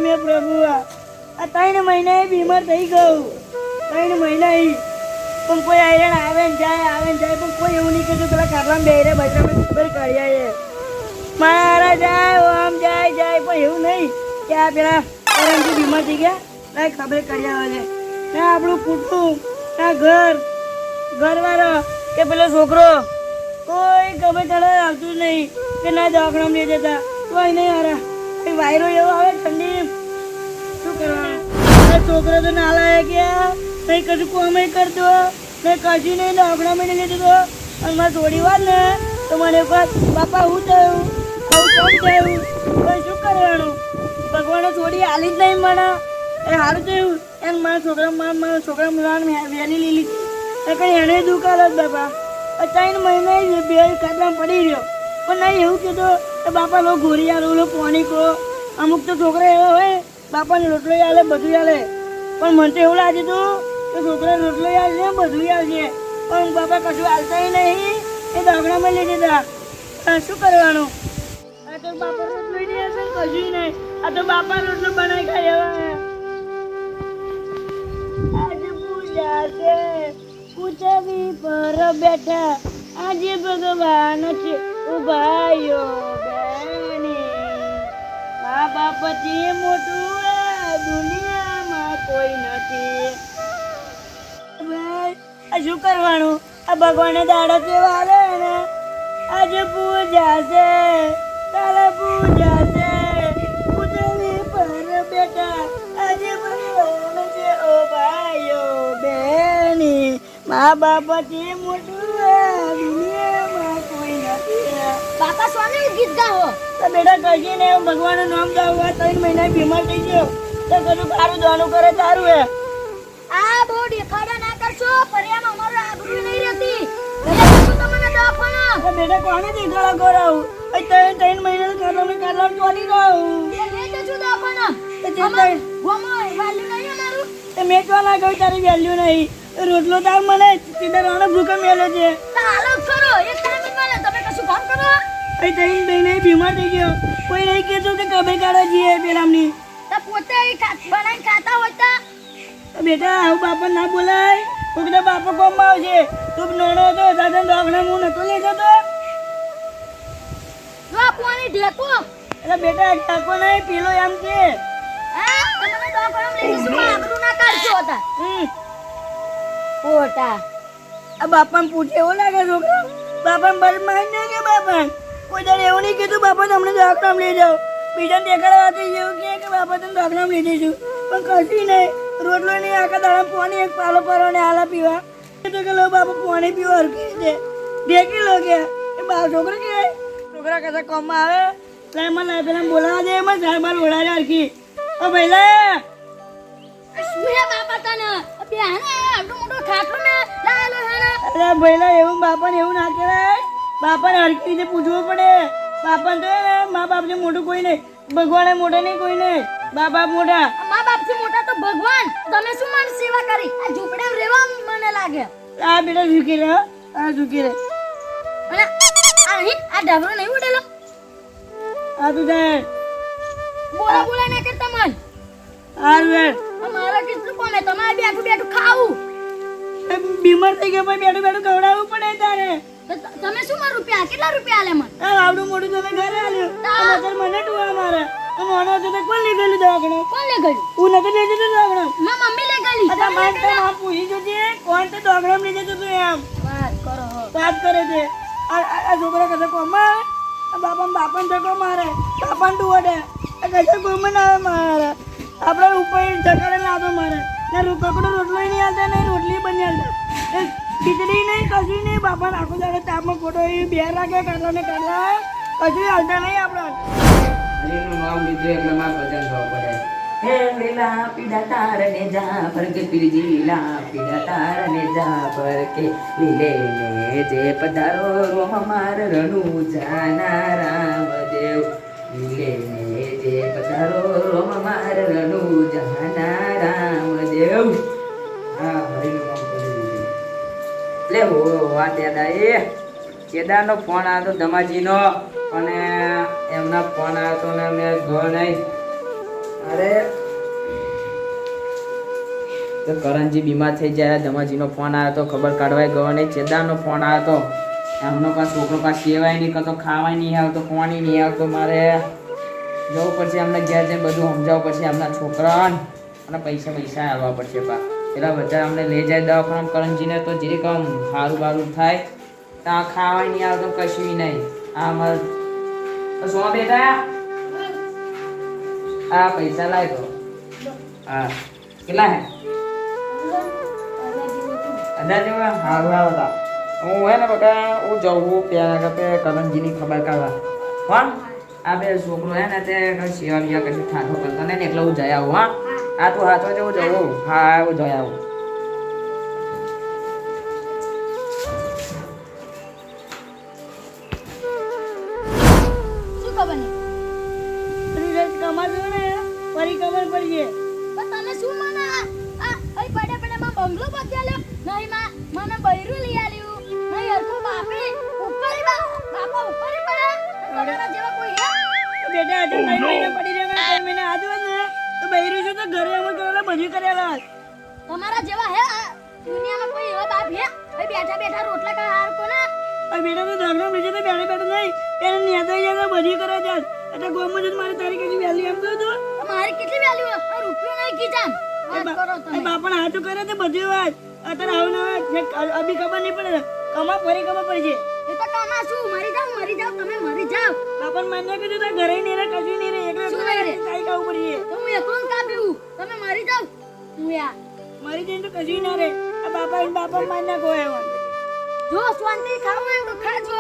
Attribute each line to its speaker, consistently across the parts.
Speaker 1: મેં પ્રભુ આ 3 મહિના બીમાર થઈ ગયો 3 મહિના પણ કોઈ આયરન આવે ને જાય પણ કોઈ એવું નહીં કહેતું પેલા કાઢવા બેરે બચા ખબર કાઢ્યા મારા જાય આમ જાય પણ એવું નહીં કે આ પેલા કરણજી બીમાર થઈ ગયા ખબર કાઢ્યા આવે છે ના આપણું કુટુંબ ના ઘરવાળો કે પેલો છોકરો કોઈ ખબર કાઢવા આવતું નહીં કે ના દવાખાના લઈ જતા કોઈ નહીં હારા વાયરો એવો આવે ઠંડી શું કરવાનું છોકરો તો ના લાવે કે નહીં કશું કોમ કરતો નહીં કશું નહીં દવાખાના લઈ જતો અને મારે થોડી વાર ને તો મને બાપા હું થયું આવું કેમ થયું કોઈ શું કરવાનું ભગવાને થોડી હાલી જ નહીં મને એ સારું થયું એમ મારા છોકરા વહેલી લીલી એ કંઈ એને દુકાળ જ બાપા 3 મહિના બે કાટલામાં પડી રહ્યો પણ નહીં એવું કીધું કે બાપા લો ઘોરી આલો પાણી કહો અમુક તો છોકરા એવા હોય બાપાને રોટલો આલે બધું આલે પણ મને તો એવું લાગ્યું હતું કે છોકરા રોટલો આવશે બધું આવશે પણ બાપા કશું હાલતા નહીં એ દવાખાનામાં લઈ જતા શું કરવાનું આ તો બાપા રોટલો નહીં હશે કશું નહીં આ તો બાપા રોટલો બનાવી ખાય એવા આજે પૂજા છે પૂજાવી પર બેઠા આજે ભગવાન છે ઉભાયો મા બાપથી મોટું આ દુનિયામાં કોઈ નથી આ શું કરવાનું આ ભગવાને દાડા કેવા હાલે ને આજે પૂજા છે કાલે પૂજા છે પૂજની પર બેટા આજે ભગવાન છે ઓ ભાઈઓ બેની મા બાપથી મોટું આ દુનિયામાં કોઈ નથી
Speaker 2: બાપા સોને ગીત ગાઓ
Speaker 1: તો બેટા કહીને ભગવાનનું નામ ગાવું 3 મહિના બીમાર થઈ ગયો તો કશું સારું દવાનું કરે સારું હે
Speaker 2: આ બહુ દેખાડા ના કરશો પરિયામાં અમારું આબરૂ નહીં રહેતી એટલે તમને દવાખાના
Speaker 1: તો બેટા કોને દેખાડા કરાવું 3 મહિના કાઢવા ચોરી ગયું
Speaker 2: એ લઈ જજો દવાખાના
Speaker 1: તો ચિંતા
Speaker 2: ગોમો વેલ્યુ નહીં અમારું
Speaker 1: તો મેં તો ના કહ્યું તારી વેલ્યુ નહીં રોટલો તાર મને સીધા રાણા ભૂખા મેલે છે
Speaker 2: તો હાલો કરો એક ટાઈમ મને તમે કશું કામ કરો
Speaker 1: 3 મહિના બીમાર થઈ ગયો કોઈ નહીં કહેતું કે કબે કાઢવા જઈએ પેલામની
Speaker 2: તો પોતે બનાવીને ખાતા હોય તો
Speaker 1: બેટા આવું બાપા ના બોલાય કોકના બાપા કોમમાં આવશે તું નાનો હતો દાદા દવાખાના હું નતો લઈ જતો
Speaker 2: જો પાણી ઢેકો
Speaker 1: એટલે બેટા ઢાકો નહીં પેલો એમ કે
Speaker 2: હા તમને દવાખાના લઈ જશું આબરૂ ના કાઢશો હતા ઓટા
Speaker 1: આ બાપાને પૂછે એવું લાગે છોકરા બાપાને બરમાઈ નહીં કે બાપા કોઈ દર એવું નહીં કીધું બાપા તમને દવાખાનામાં લઈ જાઓ બીજાને દેખાડવાથી એવું કે બાપા તમે દવાખાનામાં લઈ જઈશું પણ કશું નહીં રોટલો નહીં આખા દાડા પાણી એક પાલો પરો ને આલા પીવા તો કે લો બાપા પાણી પીવા હરકી છે ઢેકી લો કે એ બા છોકરા કે છોકરા કશા કોમમાં આવે લાય મને પેલા બોલાવા દે એમાં ચાર બાર ઓળારે હરકી ઓ ભઈલા
Speaker 2: સુયા બાપા તને બે હાને આટલો મોટો ખાટલો ને લાલો હાને
Speaker 1: અરે ભઈલા એવું બાપાને એવું ના કહેવાય બાપાને હરકી રીતે પૂછવું પડે બાપાને તો મા બાપથી મોટું કોઈ નહીં ભગવાને મોટા નહીં કોઈ નહીં બા બાપ મોટા
Speaker 2: મા બાપથી મોટા તો ભગવાન તમે શું મારી સેવા કરી આ ઝૂંપડે રહેવા મને લાગે
Speaker 1: આ બેટા ઝૂકી રહે આ ઝૂકી રહે
Speaker 2: અને આ ડાબરો નહીં ઉડેલો
Speaker 1: આ તું જાય
Speaker 2: બોલા ના કરતા મન
Speaker 1: આ વેર
Speaker 2: મારા કેટલું કોમે તમારે બેઠું ખાવું
Speaker 1: બીમાર થઈ ગયો પણ બેઠું ખવડાવવું પડે તારે
Speaker 2: તમે શું મારા રૂપિયા કેટલા રૂપિયા આલે મને
Speaker 1: આવડું મોટું તમે ઘરે આલ્યું નતર મને ટુવા મારે તો નાનો હતો તો કોણ લઈ ગયેલું દવાખાને
Speaker 2: કોણ લે ગયું
Speaker 1: હું નતો લઈ જતો દવાખાને
Speaker 2: મા મમ્મી લે ગઈ
Speaker 1: અતા માર તો આમ પૂછી જોજે કોણ તો દવાખાને લઈ જતો તું એમ વાત કરે છે આ છોકરા કશા કોમાં બાપાને ધક્કો મારે બાપાને ટુવડે કશા કોમાં ના આવે મારે આપણે ઉપર ધક્કાને લાદો મારે ને કકડો રોટલો નહીં હાલતા નહીં રોટલી બની હાલતા ખીચડી નહીં કશું નહીં બાપાને આખો દાડો તાપમાં ખોટો બે રાખે કાઢલાને કાઢલા કશું હાલતા નહીં આપણે
Speaker 3: એનું નામ લીધું એટલે મારે ભજન ગાવું પડે હે લીલા પીડા તારને જા પર કે પીરજી લીલા પીડા તારને જા પર કે લીલે ને જે પધારો રોમ માર રણુ જાના રામદેવ લીલે ને જે પધારો રોમ માર રણુ જાના રામદેવ હા હરિનું નામ પડી લે હો વાત યાદ આવી કેદારનો ફોન આવ્યો દમાજીનો અને એમના ફોન આવ્યો તો ને મેં ગયો નહીં અરે તો કરણજી બીમાર થઈ જાય ધમાજીનો ફોન આવ્યો તો ખબર કાઢવાય ગયો નહીં ચેદારનો ફોન આવ્યો તો એમનો પાસ છોકરો પાસ સેવાય નહીં કતો ખાવાય નહીં આવતો પાણી નહીં આવતો મારે જવું પડશે એમને ઘેર જઈને બધું સમજાવવું પડશે એમના છોકરાને અને પૈસા આવવા પડશે પા પેલા બધા અમને લઈ જાય દવાખાના કરણજીને તો જે કામ સારું બારું થાય ત્યાં ખાવાય નહીં આવતું કશું નહીં આ અમારે શું બેટા આ પૈસા લાય તો હા કેટલા હે અદા જેવા સારું આવતા હું હે ને બકા હું જવું પેલા કે કરણજીની ખબર કાઢવા કોણ આ બે છોકરો હે ને તે સેવા બીજા કશું ઠાઠો કરતા ને એટલે હું જઈ આવું હા આ તું હાથો જેવું જવું હા હું જઈ આવું
Speaker 2: શું ખબર નહીં
Speaker 1: રિઝલ્ટ કમાજો ને ફરી ખબર પડી છે
Speaker 2: પણ તમે શું મને અહીં પડે પડે માં બંગલો બતાલ્યો નહીં મને બૈરું લઈ આલ્યું નહીં હરખો બાપે ઉપર બાપા ઉપર પડે તમારા જેવા કોઈ હે
Speaker 1: બેટા હજી 3 મહિના પડી રહ્યા 3 મહિના આજુ ને તો બૈરું છે તો ઘરે અમે કરેલા બધું કરેલા
Speaker 2: તમારા જેવા હે આ દુનિયામાં કોઈ એવા બાપ હે અહીં બેઠા બેઠા રોટલા કા હાર કોના
Speaker 1: આ બેટા તો દાખલો બીજે તો બેઠે બેઠે નહીં એને નિયાતા યાદ બધી કરે છે એટલે ગોમાં જઈને મારી તારી કઈ વેલ્યુ એમ કહું તું
Speaker 2: મારી કેટલી વેલ્યુ આ રૂપિયો નહીં કીજાન વાત કરો તમે
Speaker 1: બાપણ હાથું કરે તો બધી વાત અત્યારે આવું ના અભી ખબર નહીં પડે કમા ફરી ખબર પડશે
Speaker 2: એ તો કામા શું મરી જાવ તમે મરી જાવ
Speaker 1: બાપણ માન્ય કીધું તો ઘરે નહીં રહે કશું નહીં રહે એકલા
Speaker 2: શું નહીં રહે?
Speaker 1: કાઈ ખાવું પડશે
Speaker 2: તો હું એકલો કા પીવું તમે મરી જાવ હું યા
Speaker 1: મારી જઈને તો કશું ના રહે આ બાપા માન્ય કોઈ એવા
Speaker 2: જો શાંતિ ખાવું હોય તો ખાજો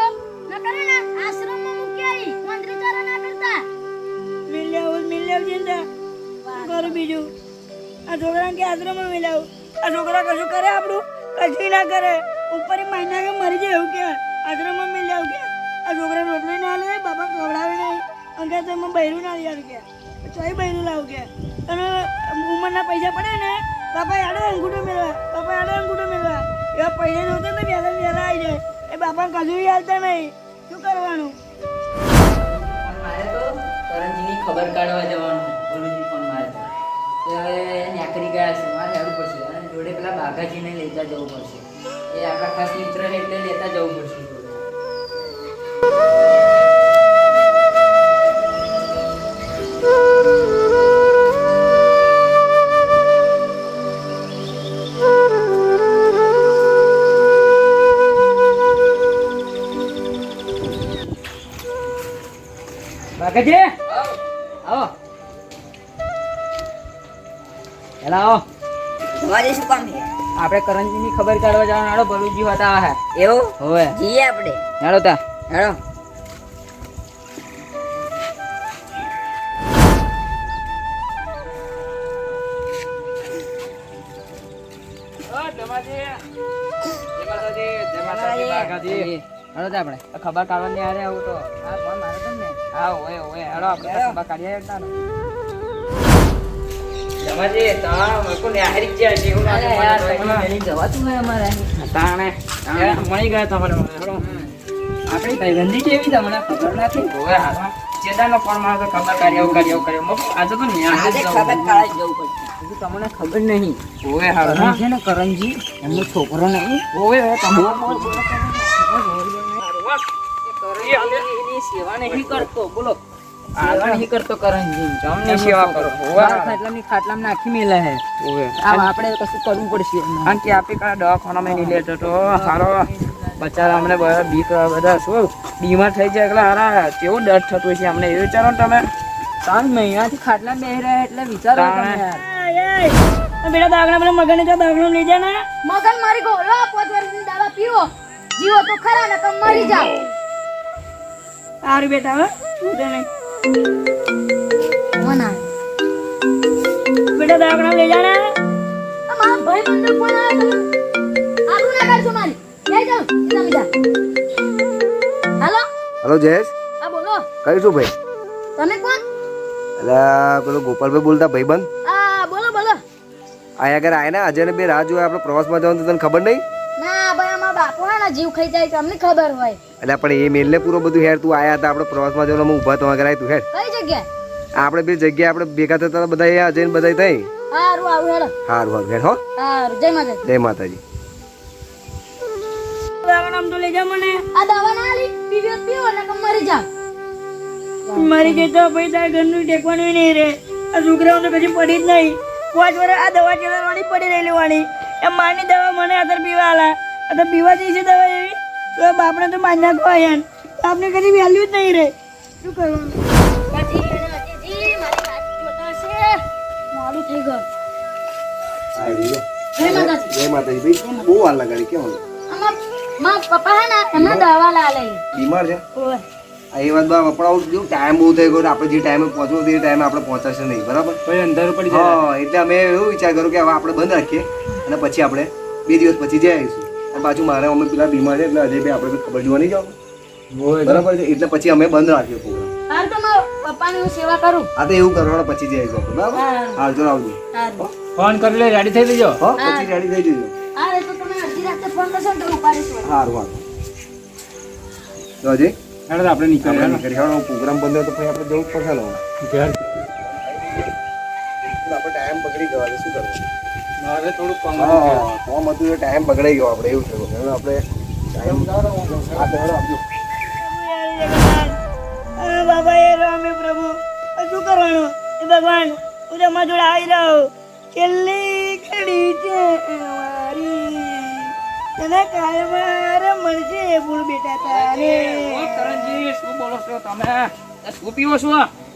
Speaker 2: ન કરે ને આશ્રમમાં મૂકી આવી મંત્રી ચારા ના કરતા
Speaker 1: મિલ્યા જઈને કરું બીજું આ છોકરાને કે આશ્રમમાં મિલાવું આ છોકરા કશું કરે આપણું કશું ના કરે ઉપર મહિના કે મરી જાય એવું કે આશ્રમમાં મિલ્યા કે આ છોકરા રોટલી ના લે બાપા ખવડાવે નહીં અંકે તો એમાં બૈરું ના યાર કે ચોઈ બૈરું લાવ કે અને ઉંમરના પૈસા પડે ને બાપા આડે અંગૂઠો મેળવા એવા પૈસા જોતા ને વહેલા આવી જાય એ બાપા કશું યાલતા નહીં શું કરવાનું
Speaker 3: મારે તો કરણજીની ખબર કાઢવા જવાનું બોલુજી ફોન મારે તો હવે નેકરી ગયા છે મારે હેડવું પડશે અને જોડે પેલા બાગાજીને લેતા જવું પડશે એ આપણા ખાસ મિત્ર ને એટલે લેતા જવું પડશે જોડે. બાગાજી આવો હેલા આવો
Speaker 4: તમારે શું કામ છે
Speaker 3: આપણે કરણજીની ખબર કાઢવા જવાનું હાડો બલુજી હતા હે
Speaker 4: એવું
Speaker 3: હોવે
Speaker 4: જઈએ આપણે
Speaker 3: હેડો તા
Speaker 4: હેડો
Speaker 3: ખબર કાઢવાની આરે આવું તો હા ફોન મારે તો ને હા ઓય હેડો આપણે તો ખબર કાઢીએ હેડતા જમાજી તા મકો ને હારી ગયા છે હું ના
Speaker 4: જવાતું હોય અમારે
Speaker 3: તાણે મળી ગયા તમારે હેડો આપણી ભાઈબંધી કેવી તમને ખબર નથી ઓય હા ચેદાનો ફોન મારો તો ખબર કાઢ્યો મકો આજે તો
Speaker 4: આજે ખબર કાઢવા જવું પડશે
Speaker 3: તમને ખબર નહીં ઓય હા છે ને કરણજી એમનો છોકરો નહીં ઓય તમે સેવા નહીં કરતો બોલો સેવા નહીં કરતો કરણજી તમને સેવા કરો ખાટલાની ખાટલામાં નાખી મેલે હે આપણે કશું કરવું પડશે કારણ કે આપી કા દવાખાનામાં નહીં લેતો તો સારો બચારા અમને બીક બધા શું બીમાર થઈ જાય એટલે હારા કેવું ડર થતું છે અમને એ વિચારો ને તમે 3 મહિનાથી ખાટલામાં બેહી રહ્યા એટલે વિચારો તમે યાર
Speaker 1: બેટા દાગણા પેલા મગન જો દાગણું લઈ જા ને
Speaker 2: મગન મારી ગો લો 5 વર્ષની દવા પીવો જીવો તો ખરા ને તમે મરી જાઓ
Speaker 1: સારું બેટા હવે ઉઠે નહીં
Speaker 2: મના
Speaker 1: બેટા દાગણા લઈ જા ને
Speaker 2: અમાર ભાઈ બંધ કોણ આવ્યો આબુ ના કરજો મારી લઈ જાઓ તમે જા હાલો
Speaker 5: હેલો જયેશ
Speaker 2: આ બોલો
Speaker 5: કઈ છું ભાઈ
Speaker 2: તમે કોણ
Speaker 5: એટલે પેલો ગોપાલભાઈ બોલતા ભાઈબંધ
Speaker 2: આ બોલો
Speaker 5: અહીંયા આગળ આય ને આજે ને બે રાહ જોયા આપણે પ્રવાસમાં જવાનું તો તને ખબર નહીં
Speaker 2: ના ભાઈ અમાર બાપુ હે ને જીવ ખાઈ જાય તમને ખબર હોય
Speaker 5: એટલે પણ એ મેલને પૂરો બધું હેર તું આયા હતા આપણે પ્રવાસમાં જવાનું અમે ઊભા તો આગળ આવ્યું હેર
Speaker 2: કઈ જગ્યાએ
Speaker 5: આપણે બે જગ્યાએ આપણે ભેગા થતા બધા અહીંયા જઈને બધા થઈ
Speaker 2: હારું આવું હેડો
Speaker 5: સારું સારું હેડ હો
Speaker 2: હારું જય માતાજી
Speaker 5: જય માતાજી
Speaker 1: આમ તો લઈ જા મને
Speaker 2: આ દવા ના લી પીવો પીવો ને મરી જા
Speaker 1: મારી જે તો ભાઈ તારા ઘરનું ટેકવાનું નહીં રે આ છોકરાઓ તો કદી પડી જ નહીં 5 વર્ષ આ દવા ચલાવવાની પડી રહેલી વાળી એમ માની દવા મને અત્યારે પીવા આલા અત્યારે પીવા જઈશે દવા એવી તો બાપને તો બાંધ નાખવા યાર આપને કદી વેલ્યુ જ નહીં રે શું કરવાનું
Speaker 2: પછી જી મારી વાત જોતા છે મોડું થઈ ગયું જય માતાજી
Speaker 5: જય માતાજી ભાઈ બહુ વાર લગાડી કેમ
Speaker 2: આમાં માં પપ્પા હે ને એમને દવા લાલે
Speaker 5: બીમાર છે
Speaker 1: ઓય
Speaker 5: આ એ વાત બા આપણા જો ટાઈમ બહુ થઈ ગયો આપણે જે ટાઈમે પહોંચવું તે ટાઈમે આપણે પહોંચાશે નહીં બરાબર
Speaker 3: કોઈ અંધારું પડી
Speaker 5: હા એટલે અમે એવું વિચાર કર્યો કે હવે આપણે બંધ રાખીએ અને પછી આપણે 2 દિવસ પછી જઈ આવીશું અને પાછું મારે અમે પેલા બીમાર છે એટલે અજય ભાઈ આપણે ખબર જોવા નહીં જાવ બરાબર છે એટલે પછી અમે બંધ રાખ્યો પ્રોગ્રામ
Speaker 2: હાર તો મારા પપ્પાની હું સેવા કરું
Speaker 5: આ તો એવું કરવાનું પછી જઈ આવીશું આપણે બરાબર હાલ તો આવજો
Speaker 2: હારું
Speaker 3: ફોન કરી લે રેડી થઈ જજો
Speaker 5: હા પછી રેડી થઈ જજો
Speaker 2: હારે તો તમે અડધી રાતે ફોન કરશો ને તો ઉપાડીશું
Speaker 5: સારું સારું તો અજય
Speaker 3: હેડો આપણે નીકળીએ
Speaker 5: પ્રોગ્રામ બંધ હોય તો પછી આપણે જવું જ પડશે ને
Speaker 3: ઘેર
Speaker 5: આપણે ટાઈમ બગડી ગયો શું કરવું
Speaker 3: મારે થોડું કામ
Speaker 5: હા કોમ હતું એ ટાઈમ બગડાઈ ગયો આપણે એવું થયું હવે આપણે ટાઈમ આ તો હેડો આપજો
Speaker 1: બાબા એ રામે પ્રભુ શું કરવાનું એ ભગવાન હું તમારા જોડે આવી રહ્યો છેલ્લી ઘડી છે અમારી તને કાયમ મળશે ફૂલ બેટા તારે
Speaker 3: કરણજી શું બોલો છો તમે શું પીવો છો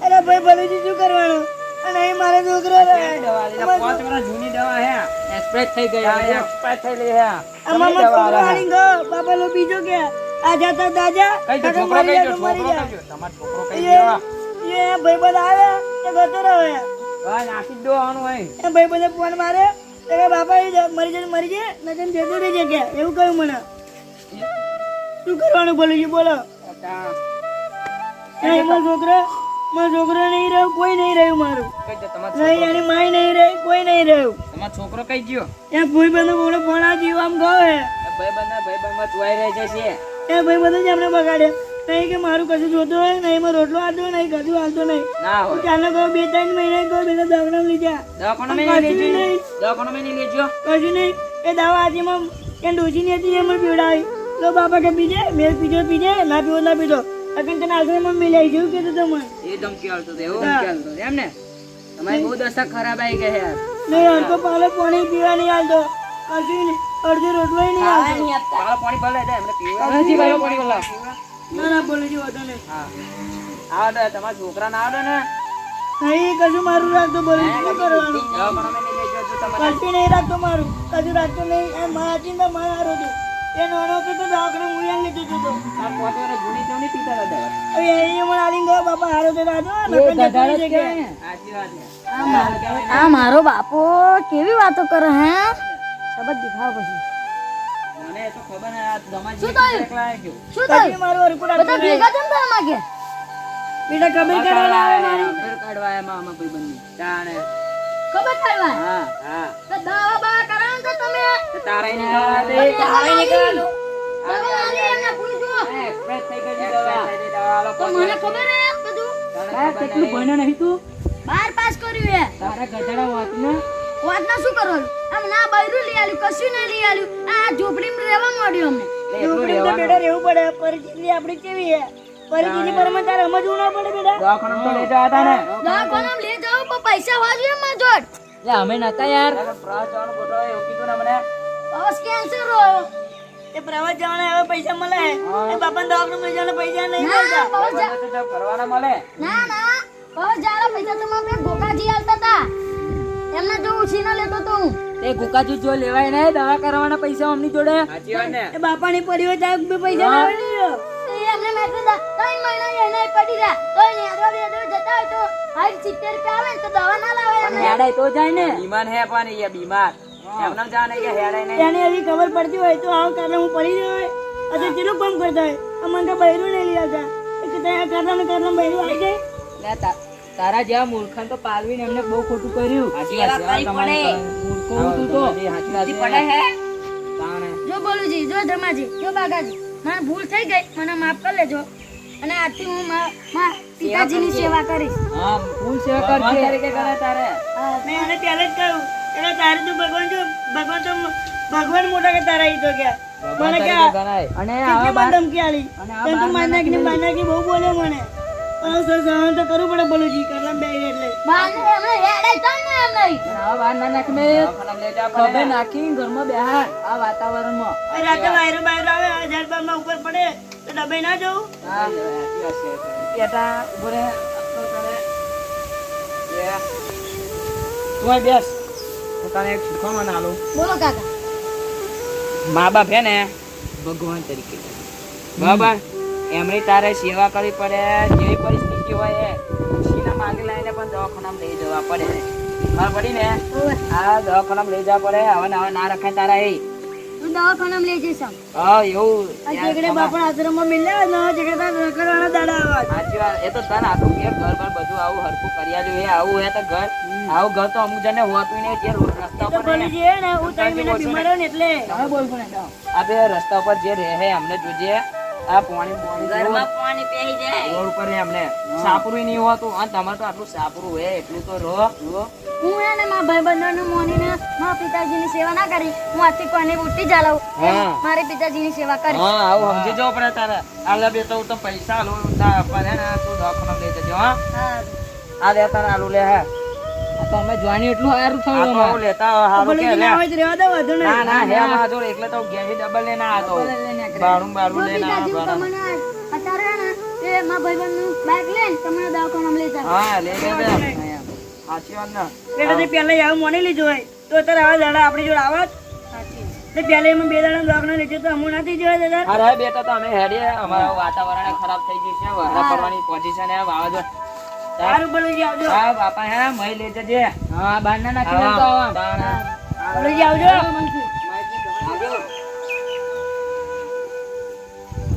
Speaker 1: અરે ભાઈ ભલુજી શું કરવાનું અને અહીં મારો છોકરો રહે.
Speaker 3: 5 વર્ષ જૂની દવા હે એક્સપ્રેસ થઈ ગઈ એક્સપ્રેસ થઈ ગઈ હે
Speaker 1: આમાં મત છોકરો હારી ગયો બાપા લો બીજો કે આ જાતા દાદા
Speaker 3: કઈ જો છોકરો કઈ જો છોકરો કઈ જો તમારો છોકરો કઈ
Speaker 1: એ
Speaker 3: ગયો
Speaker 1: ભાઈ બધા આવે એ ગતો રહે
Speaker 3: હા નાખી દો આનું હે
Speaker 1: એ ભાઈ બધા ફોન મારે તો કે બાપા એ મરી જાય નજર જતો રહેજે કે એવું કહ્યું મને શું કરવાનું ભલુજી બોલો નહીં મારો છોકરો નહીં રહ્યો કોઈ નહીં રહ્યું મારું
Speaker 3: કઈ જો તમારો
Speaker 1: નહીં એની માય નહીં રહી કોઈ નહીં રહ્યું
Speaker 3: તમારો છોકરો કઈ ગયો
Speaker 1: એ ભાઈ બંધ બોલો ફોન આ જીવ આમ ગયો હે
Speaker 3: ભાઈબંધમાં ચોઈ રહે છે
Speaker 1: એ ભાઈ બધું જ એમને બગાડ્યા નહીં કે મારું કશું જોતું હોય નહીં મારો રોટલો હાલતો નહીં કશું હાલતો નહીં
Speaker 3: ના હોય
Speaker 1: ચાલો કહો 2-3 મહિના કહો બેટા દવાખાના લીધા
Speaker 3: દવાખાના મેં લેજો
Speaker 1: કશું નહીં એ દવા આજીમાં એ ડોસીની હતી એમાં પીવડાવી તો બાપા કે પીજે મેં પીજે ના પીવો ના પીધો અગર તને આશ્રમમાં મિલાઈ જેવું કીધું તમે
Speaker 3: એ ધમકી આવતો હતો એવું ધમકી આવતો હતો એમ ને તમારી બહુ દશા ખરાબ આવી ગઈ યાર
Speaker 1: નહીં અડધો પાલો પાણી પીવા નહીં હાલતો કશું નહીં અડધો રોટલો નહીં હાલતો
Speaker 3: પાલો પાણી ભલે દે એમને પીવા નથી ભાઈ પાણી ભલે
Speaker 1: ના બોલું છું વાંધો નહીં
Speaker 3: હા આવો દે તમારા છોકરા ના આવડે ને
Speaker 1: નહીં કશું મારું રાખતો બોલું શું કરવાનું
Speaker 3: દવાખાના મેં લઈ જજો તમારે
Speaker 1: કશું નહીં રાખતો મારું કશું રાખતો નહીં એ મારા તો મારા હારો હતું એ નાનો હતો તો દવાખાને હું યાર લીધું હતું તો
Speaker 3: આ 5 વર્ષ જૂની તો નહીં પીતા હતા દવા
Speaker 1: હવે એ મને આલીને ગયો બાપા હારો તો રાજો
Speaker 3: સાચી વાત છે
Speaker 2: આ મારો બાપો કેવી વાતો કરે હે સબત દિખાવ પછી
Speaker 3: મને તો ખબર ને આ દમાજી
Speaker 2: શું થયું?
Speaker 3: એકલા આવી ગયો
Speaker 2: શું
Speaker 1: કશું
Speaker 2: થયું
Speaker 1: મારું હરકું
Speaker 2: બધા
Speaker 1: રાખતો નહીં.
Speaker 2: ભેગા કેમ થયા માગે
Speaker 1: બેટા ખબર કરવા આવે મારી
Speaker 3: ફેર કાઢવા આયા મામા ભાઈબંધની તાણે
Speaker 2: ખબર થાય
Speaker 3: હા હા
Speaker 2: તો દવા બા કરાવ તો તમે
Speaker 3: તો તારાય નહીં કરવા દે
Speaker 2: તારાય નહીં કરવાનું. દવા આલી એમને પૂછજો
Speaker 3: એક્સપ્રેસ થઈ ગઈ દવા
Speaker 2: તો મને ખબર હે બધું
Speaker 3: કેટલું ભણ્યો નહીં તું
Speaker 2: 12 પાસ કર્યું હે
Speaker 3: તારા ગધેડા વાતને
Speaker 2: વાતના શું કરવાનું આમ ના બૈરું લઈ આલ્યું કશું નહીં લઈ આલ્યું આ ઝોપડીમાં રહેવા માંડ્યું અમને
Speaker 1: ઝૂંપડી તો બેટા રહેવું પડે પરિસ્થિતિ આપણી કેવી છે પરિસ્થિતિ પ્રમાણે તારે સમજવું ના પડે બેટા
Speaker 3: દવાખાના તો લઈ જવા હતા ને
Speaker 2: દવાખાનામાં લઈ જાઓ પણ પૈસા હોવા જોઈએ માર જોડ
Speaker 3: એટલે અમે નતા યાર પ્રવાસ જવાનું ગોઠવો એવું કીધું ને મને
Speaker 2: બસ કેન્સર રહ્યો
Speaker 1: એ પ્રવાસ જવાના હવે પૈસા મળે એ બાપાને દવાખાને લઈ જવાના પૈસા નહીં
Speaker 2: ના
Speaker 1: મળતા
Speaker 2: બસ જા
Speaker 3: તો જબ કરવાના મળે
Speaker 2: ના ના બસ જારા પૈસા તો મારે ગોકાજી આલતા હતા એમના જો ઉછીના લેતો તો હું
Speaker 3: તે ગુકાજી જો લેવાય ને દવા કરવાના પૈસા અમની જોડે સાચી વાત ને
Speaker 1: એ બાપાની પડી હોય ત્યારે બે પૈસા ના આવે નહીં
Speaker 2: એ એમને મેં કીધા 3 મહિના એને પડી રહ્યા તો એને અડવા જતા હોય તો 70 રૂપિયા આવે ને તો દવા ના લાવે એમને
Speaker 3: હેડાય તો જાય ને બીમાર હે પણ એ બીમાર એમનામ જાણે કે હેડાય નહીં
Speaker 1: તેને એવી ખબર પડતી હોય તો આવ કારણે હું પડી ગયો હોય અથવા કેટલું કામ કરતા હોય અમને તો બૈરું નહીં લઈ આવતા કે ત્યાં કારણે બૈરું આવી જાય
Speaker 3: લે તારા જેવા મૂર્ખન તો પાલવીને એમને બહુ ખોટું કર્યું સાચી વાત છે તમારી મૂર્ખો હતું તો સાચી વાત છે તાણે
Speaker 2: જો બોલુજી જો ધમાજી જો બાગાજી મને ભૂલ થઈ ગઈ મને માફ કરી લેજો અને આજથી હું પિતાજીની સેવા કરીશ.
Speaker 3: હા ફૂલ સેવા કરજે તરીકે કરે તારે
Speaker 1: મેં એને પહેલે જ કહ્યું એટલે તારે તો ભગવાન તો ભગવાન મોટા કે તારા ઈ તો ક્યાં મને કે
Speaker 3: અને
Speaker 1: કેટલી મને ધમકી આલી તેમ તો માનાકી બહુ બોલ્યો મને પણ સહન તો કરવું પડે બોલુજી કરલા બે એટલે
Speaker 2: બાને એમને હેડાય તો ને એમ નહીં.
Speaker 3: આ બાર ના નાખ મે ખભે નાખી ઘરમાં બેહાર આ વાતાવરણમાં
Speaker 1: રાતે વાયરો બાયરો આવે 1000 માં ઉપર પડે તો ડબે ના જવું
Speaker 3: હા બેટા ઉભો રે તું બેસ હું તને એક શીખવામાં આલું
Speaker 2: બોલો કાકા.
Speaker 3: મા બાપ હે ને ભગવાન તરીકે બરાબર એમની તારે સેવા કરવી પડે જેવી પરિસ્થિતિ હોય એ ખુશીના માગે લઈને પણ દવાખાનામાં લઈ જવા પડે ખબર પડી ને આ દવાખાનામાં લઈ જવા પડે હવે ના રખાય તારા એ
Speaker 2: હું દવાખાનામાં લઈ જઈશ આમ.
Speaker 3: હા એવું
Speaker 1: આ જેગડે બાપા આશ્રમમાં મિલ્યા ને જેગડે તાર કરવાના દાડા આવા
Speaker 3: સાચી વાત એ તો તને આખું કે ઘર બાર બધું આવું હરખું કરી આલ્યું એ આવું હે તો ઘર આવું ઘર તો અમુક જણને હોતું નહીં જે રસ્તા
Speaker 1: તો
Speaker 3: ઉપર
Speaker 1: બોલુજી હે ને હું 3 મહિના બીમાર રહ્યો ને એટલે
Speaker 3: હવે બોલ આ બે રસ્તા ઉપર જે રહે અમને જોજે આ પાણી
Speaker 4: ઘરમાં પાણી પેહી જાય
Speaker 3: રોડ ઉપર રહે અમને સાપરું નહીં હોતું અને તમારે તો આટલું સાપરું હોય એટલું તો રહો
Speaker 2: હું હે ને મારા ભાઈબંધોને મોનીને મારા પિતાજીની સેવા ના કરી હું આજથી કોઈને ઉઠી ચાલવું
Speaker 3: હા.
Speaker 2: મારી પિતાજીની સેવા કરી.
Speaker 3: હા આવું સમજી જવું પડે તારે આલા બે તો હું તો પૈસા આલું તા પર હે ને તું દવાખાના લઈ જજો હા આ લે તારે આલુ લે હે આ તો અમે જોવાની એટલું સારું થયું અમાર લેતા હારું કે
Speaker 1: બોલુજી
Speaker 3: લે
Speaker 1: ના હોય તો રહેવા દો વધુ
Speaker 3: ના
Speaker 1: નહીં
Speaker 3: ના હે અમાર જોડે એટલે તો ગેસી ડબલ લેના આતો બારું
Speaker 2: જો
Speaker 3: લેના
Speaker 2: પિતાજી
Speaker 3: બારું.
Speaker 2: તમને અત્યારે હે ને એ મારા ભાઈબંધનું બાઇક લઈને તમને દવાખાનામાં લઈ જાવ.
Speaker 3: હા લે લે બે સાચી વાત ને
Speaker 1: બેટા તે પહેલા આવું માની લીધું હોય તો અત્યારે આવા દાડા આપણી જોડે આવત તે પહેલા એમાં 2 દાડા દવાખાના લઈ જતો અમુ નથી જોયા દાદા
Speaker 3: અરે બેટા તો અમે હેડીએ અમારું વાતાવરણ ખરાબ થઈ ગયું છે વરસાદ પડવાની પોઝિશન હે વાવાઝોડું
Speaker 1: સારું બોલુજી આવજો
Speaker 3: હા બાપા હે મય લઈ જજે હા બાર ના નાખી લેતો
Speaker 1: બોલુજી આવજો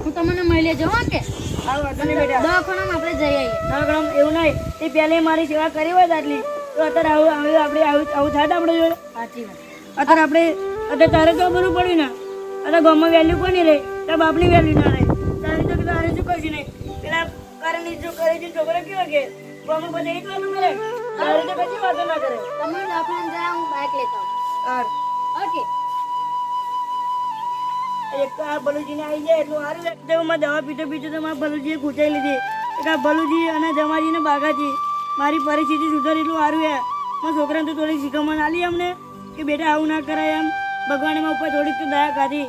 Speaker 2: હું તમને મળી લેજો હા કે
Speaker 1: આવો વાંધો નહીં બેટા
Speaker 2: દવાખાનામાં આપણે જઈ આવીએ.
Speaker 1: દવાખાનામાં એવું નહીં તે પહેલા મારી સેવા કરી હોય આટલી તો અત્યારે આવું થાય આપણે જોડે
Speaker 2: સાચી વાત.
Speaker 1: અત્યારે તારે તો ખબર પડી ને અત્યારે ગામમાં વેલ્યુ કોની રહે તારા બાપની વેલ્યુ ના રહે તારી તો તારે શું કશું નહીં પેલા કારણની જો કરે છે છોકરો કેવો કે ગામમાં બધા એ જ વાતો કરે તારી તો કશી વાતો ના કરે
Speaker 2: તમે દવાખાને જાય હું બાઇક લેતા આવું. ઓકે.
Speaker 1: એક તો આ બલુજીને આવી જાય એટલું સારું લાગે મેં દવા પીતો તો મારા બલુજીએ ખૂંચાઈ લીધી એક આ બલુજી અને જમાજીને બાગાજી મારી પરિસ્થિતિ સુધારી એટલું સારું છે મારા છોકરાને તો થોડીક શીખવણ આલી અમને કે બેટા આવું ના કરાય એમ ભગવાને મારા ઉપર થોડીક તો દયા કાઢી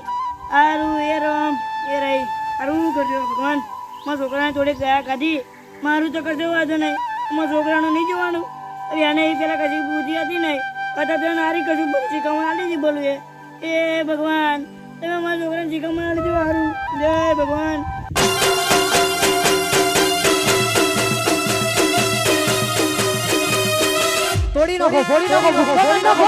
Speaker 1: આરું એ રમ એ રહી સારું શું કરજો ભગવાન મારા છોકરાને થોડીક દયા કાઢી મારું તો કશો વાંધો નહીં મારા છોકરાનું નહીં જોવાનું હવે એને એ પેલા કશી બુદ્ધિ હતી નહીં કદાચ તો નારી કશું શીખવણ આલી હતી બોલું એ ભગવાન તમે મારા છોકરાને શીખવણ આલી દીધું સારું જય ભગવાન
Speaker 3: ફોડી નાખો